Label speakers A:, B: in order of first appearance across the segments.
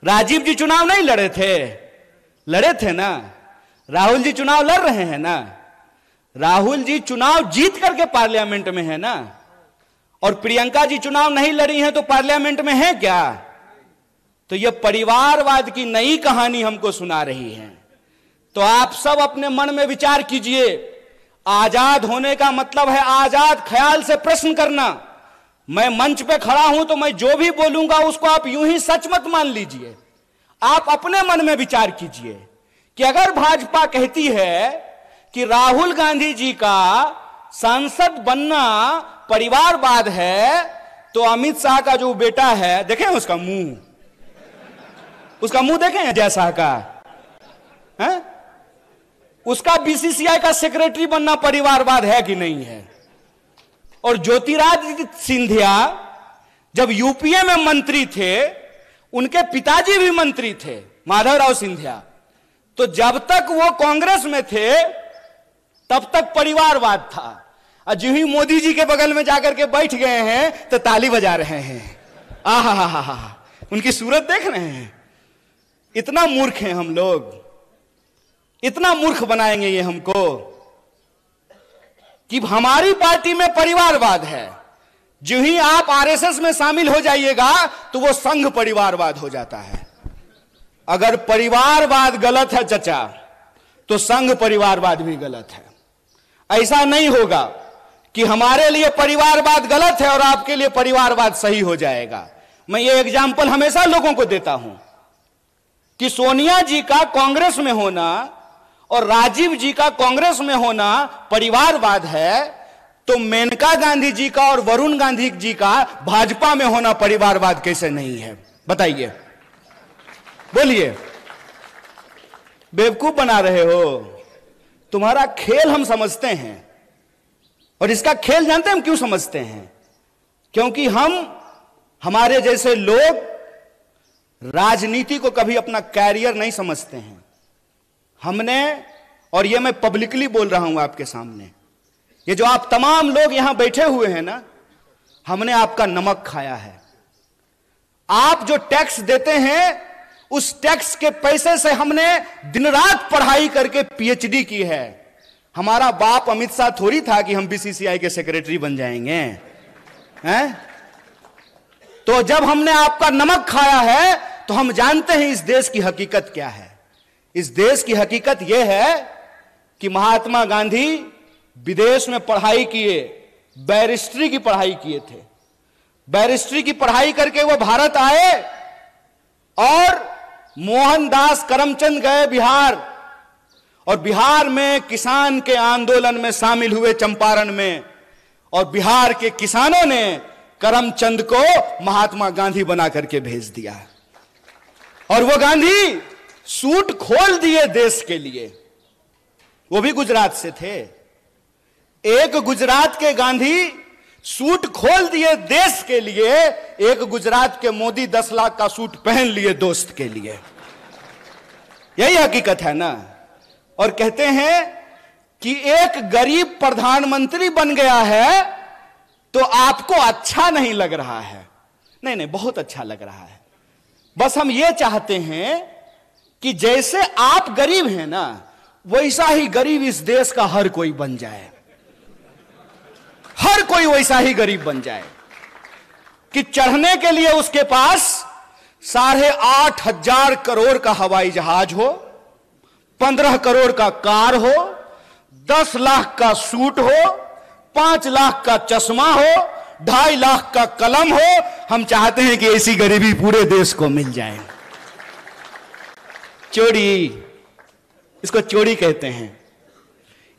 A: राजीव जी चुनाव नहीं लड़े थे? लड़े थे ना। राहुल जी चुनाव लड़ रहे हैं ना। राहुल जी चुनाव जीत करके पार्लियामेंट में है ना। और प्रियंका जी चुनाव नहीं लड़ी हैं तो पार्लियामेंट में है क्या? तो यह परिवारवाद की नई कहानी हमको सुना रही है। तो आप सब अपने मन में विचार कीजिए। आजाद होने का मतलब है आजाद ख्याल से प्रश्न करना। मैं मंच पे खड़ा हूं तो मैं जो भी बोलूंगा उसको आप यूं ही सच मत मान लीजिए। आप अपने मन में विचार कीजिए कि अगर भाजपा कहती है कि राहुल गांधी जी का सांसद बनना परिवारवाद है, तो अमित शाह का जो बेटा है, देखें उसका मुंह देखें अजय शाह का है? उसका बीसीसीआई का सेक्रेटरी बनना परिवारवाद है कि नहीं है? और ज्योतिरादित्य सिंधिया जब यूपीए में मंत्री थे, उनके पिताजी भी मंत्री थे, माधवराव सिंधिया। तो जब तक वो कांग्रेस में थे तब तक परिवारवाद था। और जो ही मोदी जी के बगल में जाकर के बैठ गए हैं तो ताली बजा रहे हैं। आहा, उनकी सूरत देख रहे हैं। इतना मूर्ख हैं हम लोग, इतना मूर्ख बनाएंगे ये हमको कि हमारी पार्टी में परिवारवाद है। जो ही आप आरएसएस में शामिल हो जाइएगा तो वो संघ परिवारवाद हो जाता है। अगर परिवारवाद गलत है चचा, तो संघ परिवारवाद भी गलत है। ऐसा नहीं होगा कि हमारे लिए परिवारवाद गलत है और आपके लिए परिवारवाद सही हो जाएगा। मैं ये एग्जाम्पल हमेशा लोगों को देता हूं कि सोनिया जी का कांग्रेस में होना और राजीव जी का कांग्रेस में होना परिवारवाद है, तो मेनका गांधी जी का और वरुण गांधी जी का भाजपा में होना परिवारवाद कैसे नहीं है? बताइए, बोलिए। बेवकूफ बना रहे हो। तुम्हारा खेल हम समझते हैं। और इसका खेल जानते हैं हम क्यों समझते हैं? क्योंकि हमारे जैसे लोग राजनीति को कभी अपना कैरियर नहीं समझते हैं। हमने, और ये मैं पब्लिकली बोल रहा हूं आपके सामने, ये जो आप तमाम लोग यहां बैठे हुए हैं ना, हमने आपका नमक खाया है। आप जो टैक्स देते हैं उस टैक्स के पैसे से हमने दिन रात पढ़ाई करके पीएचडी की है। हमारा बाप अमित शाह थोड़ी था कि हम बीसीसीआई के सेक्रेटरी बन जाएंगे हैं? तो जब हमने आपका नमक खाया है तो हम जानते हैं इस देश की हकीकत क्या है। इस देश की हकीकत यह है कि महात्मा गांधी विदेश में पढ़ाई किए, बैरिस्ट्री की पढ़ाई किए थे। बैरिस्ट्री की पढ़ाई करके वो भारत आए और मोहनदास करमचंद गए बिहार, और बिहार में किसान के आंदोलन में शामिल हुए चंपारण में, और बिहार के किसानों ने करमचंद को महात्मा गांधी बना करके भेज दिया। और वो गांधी सूट खोल दिए देश के लिए। वो भी गुजरात से थे। एक गुजरात के गांधी सूट खोल दिए देश के लिए, एक गुजरात के मोदी 10 लाख का सूट पहन लिए दोस्त के लिए। यही हकीकत है ना। और कहते हैं कि एक गरीब प्रधानमंत्री बन गया है तो आपको अच्छा नहीं लग रहा है। नहीं, बहुत अच्छा लग रहा है। बस हम ये चाहते हैं कि जैसे आप गरीब हैं ना, वैसा ही गरीब इस देश का हर कोई बन जाए। हर कोई वैसा ही गरीब बन जाए कि चढ़ने के लिए उसके पास 8,500 करोड़ का हवाई जहाज हो, 15 करोड़ का कार हो, 10 लाख का सूट हो, 5 लाख का चश्मा हो, 2.5 लाख का कलम हो। हम चाहते हैं कि ऐसी गरीबी पूरे देश को मिल जाए। चोरी, इसको चोरी कहते हैं,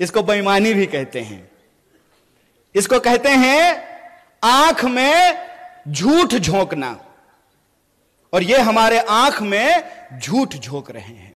A: इसको बेईमानी भी कहते हैं, इसको कहते हैं आंख में झूठ झोंकना। और ये हमारे आंख में झूठ झोंक रहे हैं।